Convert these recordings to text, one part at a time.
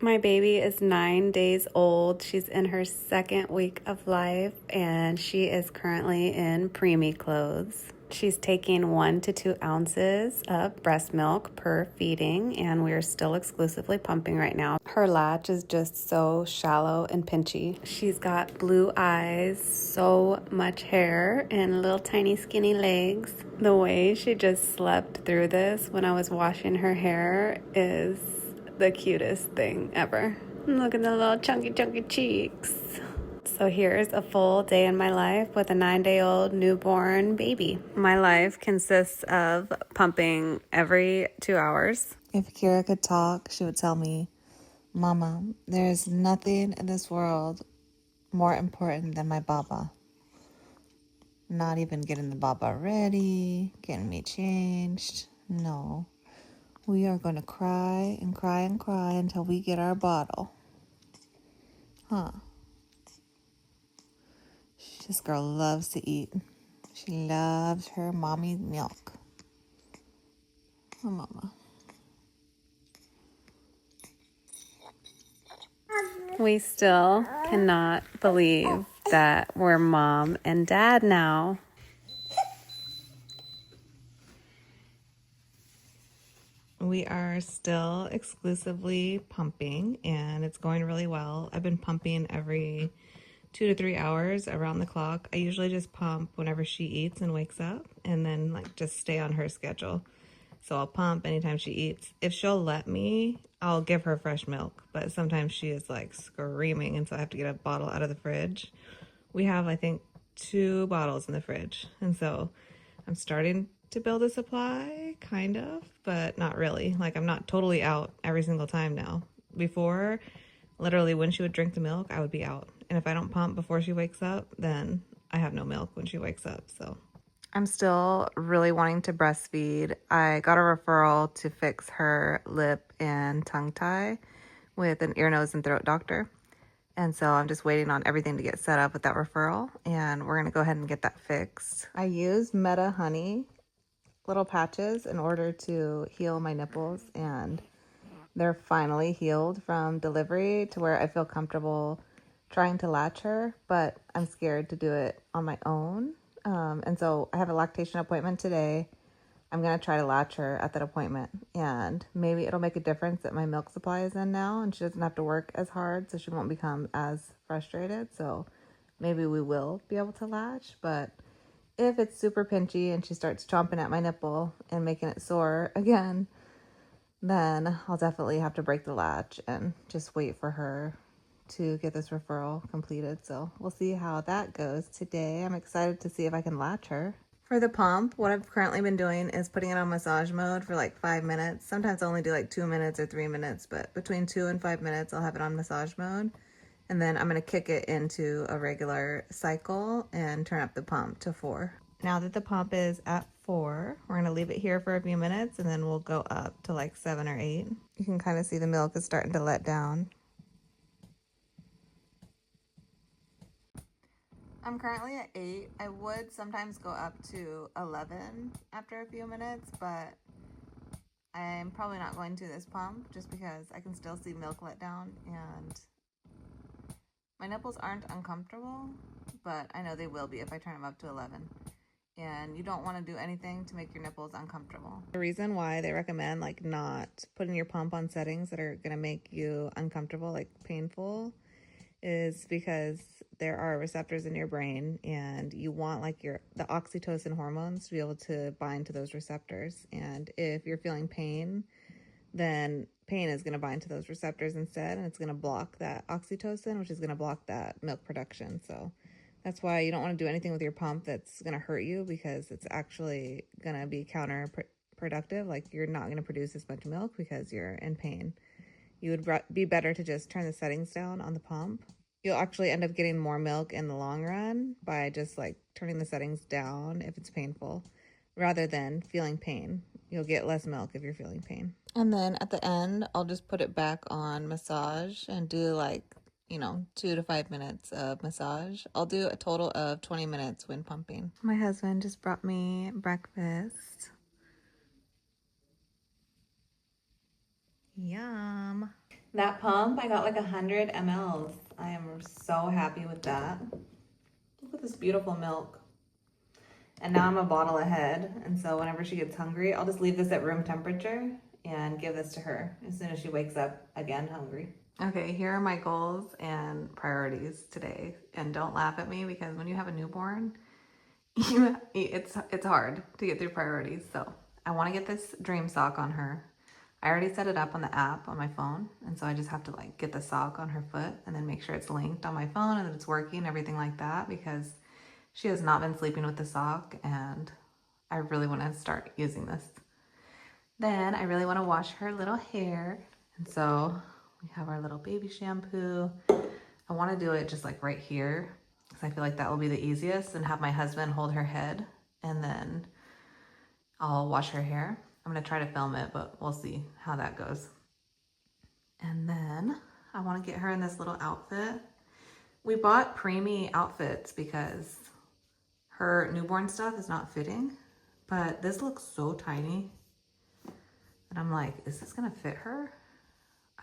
My baby is 9 days old. She's in her second week of life and she is currently in preemie clothes. She's taking 1 to 2 ounces of breast milk per feeding, and we're still exclusively pumping right now. Her latch is just so shallow and pinchy. She's got blue eyes, so much hair, and little tiny skinny legs. The way she just slept through this when I was washing her hair is the cutest thing ever. Look at the little chunky cheeks. So here's a full day in my life with a 9-day-old newborn baby. My life consists of pumping every 2 hours. If Kira could talk, she would tell me, Mama, there is nothing in this world more important than my baba. Not even getting the baba ready, getting me changed. No. We are going to cry and cry and cry until we get our bottle. Huh. This girl loves to eat. She loves her mommy milk. Oh, Mama. We still cannot believe that we're mom and dad now. We are still exclusively pumping, and it's going really well. I've been pumping every 2 to 3 hours around the clock. I usually just pump whenever she eats and wakes up, and then just stay on her schedule. So I'll pump anytime she eats. If she'll let me, I'll give her fresh milk, but sometimes she is screaming, and so I have to get a bottle out of the fridge. We have, I think, 2 bottles in the fridge, and so I'm starting to build a supply, kind of, but not really. I'm not totally out every single time now. Before, literally when she would drink the milk, I would be out. And if I don't pump before she wakes up, then I have no milk when she wakes up. So I'm still really wanting to breastfeed. I got a referral to fix her lip and tongue tie with an ear, nose, and throat doctor. And so I'm just waiting on everything to get set up with that referral, and we're going to go ahead and get that fixed. I used Meta Honey little patches in order to heal my nipples, and they're finally healed from delivery to where I feel comfortable trying to latch her, but I'm scared to do it on my own. And so I have a lactation appointment today. I'm going to try to latch her at that appointment, and maybe it'll make a difference that my milk supply is in now and she doesn't have to work as hard, so she won't become as frustrated. So maybe we will be able to latch, but if it's super pinchy and she starts chomping at my nipple and making it sore again, then I'll definitely have to break the latch and just wait for her to get this referral completed. So we'll see how that goes today. I'm excited to see if I can latch her. For the pump, what I've currently been doing is putting it on massage mode for 5 minutes. Sometimes I only do 2 minutes or 3 minutes, but between 2 and 5 minutes, I'll have it on massage mode. And then I'm going to kick it into a regular cycle and turn up the pump to 4. Now that the pump is at 4, we're going to leave it here for a few minutes, and then we'll go up to 7 or 8. You can kind of see the milk is starting to let down. I'm currently at 8. I would sometimes go up to 11 after a few minutes, but I'm probably not going to this pump just because I can still see milk let down, and my nipples aren't uncomfortable, but I know they will be if I turn them up to 11. And you don't want to do anything to make your nipples uncomfortable. The reason why they recommend not putting your pump on settings that are going to make you uncomfortable, painful, is because there are receptors in your brain, and you want the oxytocin hormones to be able to bind to those receptors. And if you're feeling pain, then pain is going to bind to those receptors instead, and it's going to block that oxytocin, which is going to block that milk production. So that's why you don't want to do anything with your pump that's going to hurt you, because it's actually going to be counterproductive. You're not going to produce as much milk because you're in pain. You would be better to just turn the settings down on the pump. You'll actually end up getting more milk in the long run by just turning the settings down if it's painful, rather than feeling pain. You'll get less milk if you're feeling pain. And then at the end, I'll just put it back on massage and do 2 to 5 minutes of massage. I'll do a total of 20 minutes when pumping. My husband just brought me breakfast. Yum. That pump, I got like 100 mLs. I am so happy with that. Look at this beautiful milk. And now I'm a bottle ahead. And so whenever she gets hungry, I'll just leave this at room temperature and give this to her as soon as she wakes up again hungry. Okay, here are my goals and priorities today. And don't laugh at me because when you have a newborn, it's hard to get through priorities. So I want to get this dream sock on her. I already set it up on the app on my phone, and so I just have to like get the sock on her foot and then make sure it's linked on my phone and that it's working, everything like that, because she has not been sleeping with the sock and I really want to start using this. Then I really want to wash her little hair, and so we have our little baby shampoo. I want to do it just like right here because I feel like that will be the easiest, and have my husband hold her head and then I'll wash her hair. I'm going to try to film it, but we'll see how that goes. And then I want to get her in this little outfit. We bought preemie outfits because her newborn stuff is not fitting, but this looks so tiny. And I'm like, is this going to fit her?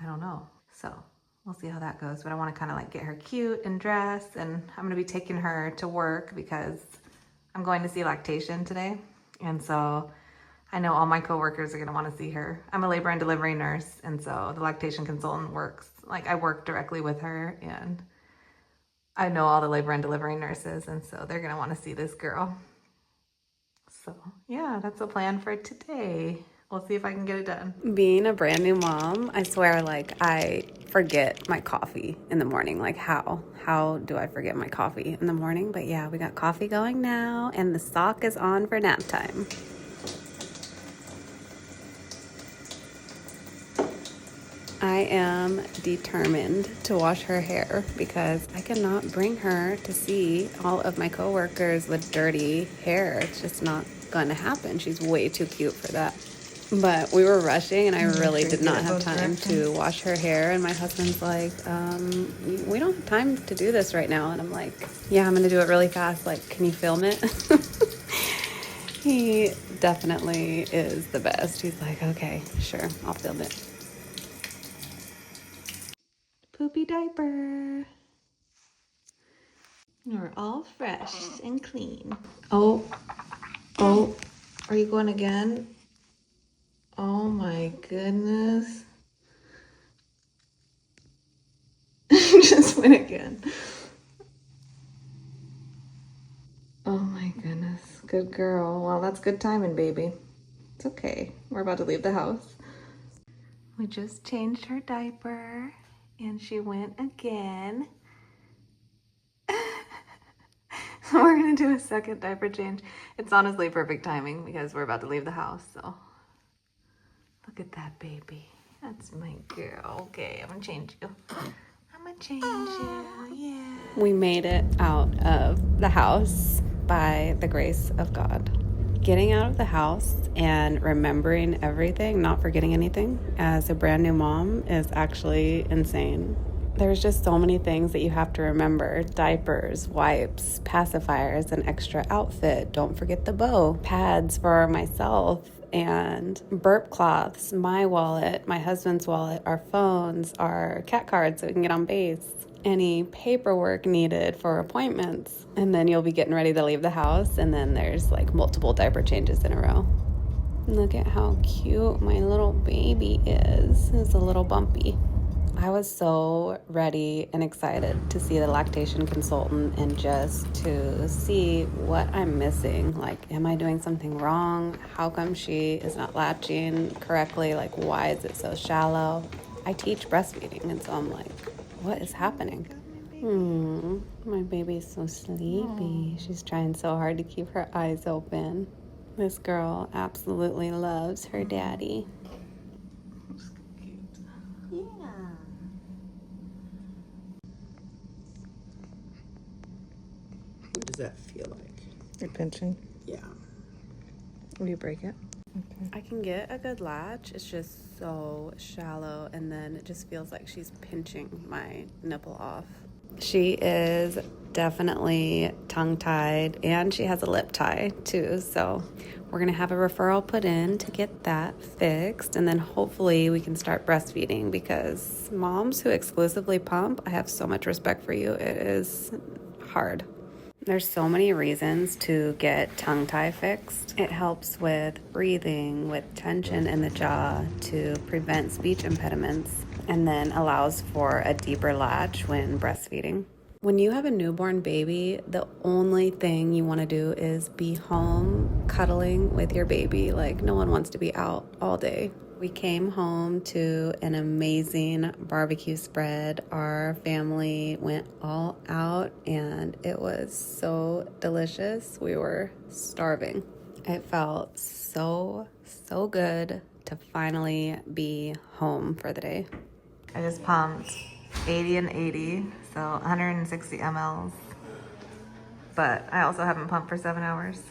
I don't know. So we'll see how that goes. But I want to kind of like get her cute and dressed. And I'm going to be taking her to work because I'm going to see lactation today. And so I know all my coworkers are going to want to see her. I'm a labor and delivery nurse, and so the lactation consultant works, like I work directly with her, and I know all the labor and delivery nurses, and so they're going to want to see this girl. So yeah, that's the plan for today. We'll see if I can get it done. Being a brand new mom, I swear, like, I forget my coffee in the morning. Like, how do I forget my coffee in the morning? But yeah, we got coffee going now, and the sock is on for nap time. I am determined to wash her hair because I cannot bring her to see all of my coworkers with dirty hair. It's just not going to happen. She's way too cute for that. But we were rushing and I really did not have time to wash her hair. And my husband's like, we don't have time to do this right now. And I'm like, yeah, I'm going to do it really fast. Like, can you film it? He definitely is the best. He's like, okay, sure, I'll film it. Poopy diaper. We're all fresh and clean. Oh, are you going again? Oh my goodness. Just went again. Oh my goodness. Good girl. Well, that's good timing, baby. It's okay. We're about to leave the house. We just changed her diaper and she went again. So we're gonna do a second diaper change. It's honestly perfect timing because we're about to leave the house, so. Look at that baby. That's my girl. Okay, I'm gonna change you. I'm gonna change you, yeah. We made it out of the house by the grace of God. Getting out of the house and remembering everything, not forgetting anything, as a brand new mom is actually insane. There's just so many things that you have to remember. Diapers, wipes, pacifiers, an extra outfit. Don't forget the bow. Pads for myself and burp cloths, my wallet, my husband's wallet, our phones, our cat cards so we can get on base. Any paperwork needed for appointments. And then you'll be getting ready to leave the house and then there's like multiple diaper changes in a row. Look at how cute my little baby is. It's a little bumpy. I was so ready and excited to see the lactation consultant and just to see what I'm missing. Like, am I doing something wrong? How come she is not latching correctly? Like, why is it so shallow? I teach breastfeeding, and so I'm like, what is happening? My baby's so sleepy. She's trying so hard to keep her eyes open. This girl absolutely loves her daddy. What does that feel like? You're pinching? Yeah. Will you break it? Okay. I can get a good latch. It's just so shallow, and then it just feels like she's pinching my nipple off. She is definitely tongue-tied, and she has a lip tie too, so we're gonna have a referral put in to get that fixed, and then hopefully we can start breastfeeding, because moms who exclusively pump, I have so much respect for you. It is hard. There's so many reasons to get tongue tie fixed. It helps with breathing, with tension in the jaw to prevent speech impediments, and then allows for a deeper latch when breastfeeding. When you have a newborn baby, the only thing you want to do is be home cuddling with your baby. Like, no one wants to be out all day. We came home to an amazing barbecue spread. Our family went all out and it was so delicious. We were starving. It felt so good to finally be home for the day. I just pumped 80 and 80, so 160 mLs. But I also haven't pumped for 7 hours.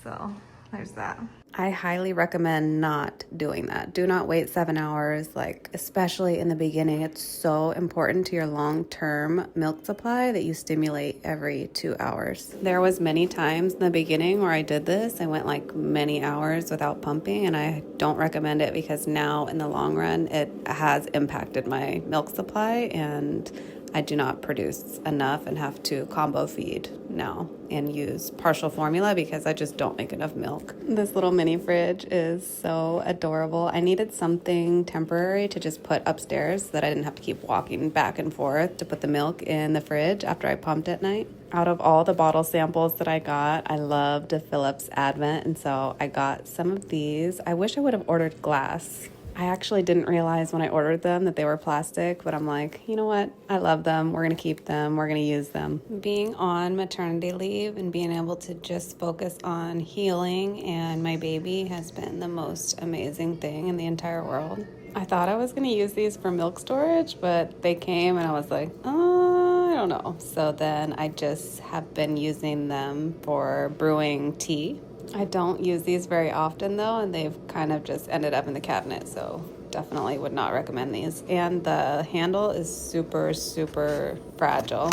So there's that. I highly recommend not doing that. Do not wait 7 hours, like especially in the beginning. It's so important to your long-term milk supply that you stimulate every 2 hours. There was many times in the beginning where I did this. I went like many hours without pumping, and I don't recommend it because now in the long run, it has impacted my milk supply, and I do not produce enough and have to combo feed now and use partial formula because I just don't make enough milk. This little mini fridge is so adorable. I needed something temporary to just put upstairs so that I didn't have to keep walking back and forth to put the milk in the fridge after I pumped at night. Out of all the bottle samples that I got, I loved a Philips Advent, and so I got some of these. I wish I would have ordered glass. I actually didn't realize when I ordered them that they were plastic, but I'm like, you know what? I love them. We're going to keep them. We're going to use them. Being on maternity leave and being able to just focus on healing and my baby has been the most amazing thing in the entire world. I thought I was going to use these for milk storage, but they came and I was like, I don't know. So then I just have been using them for brewing tea. I don't use these very often though, and they've kind of just ended up in the cabinet, so definitely would not recommend these. And the handle is super fragile,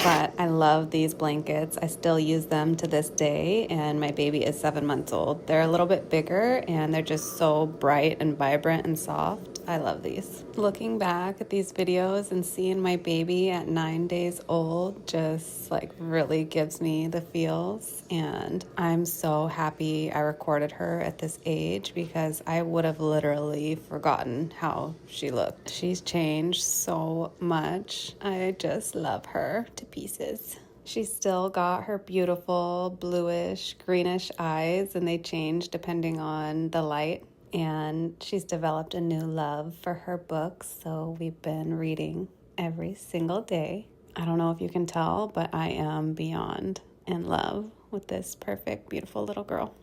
but I love these blankets. I still use them to this day, and my baby is 7 months old. They're a little bit bigger and they're just so bright and vibrant and soft. I love these. Looking back at these videos and seeing my baby at 9 days old just like really gives me the feels, and I'm so happy I recorded her at this age because I would have literally forgotten how she looked. She's changed so much. I just love her to pieces. She's still got her beautiful bluish, greenish eyes, and they change depending on the light. And she's developed a new love for her books, so we've been reading every single day. I don't know if you can tell, but I am beyond in love with this perfect, beautiful little girl.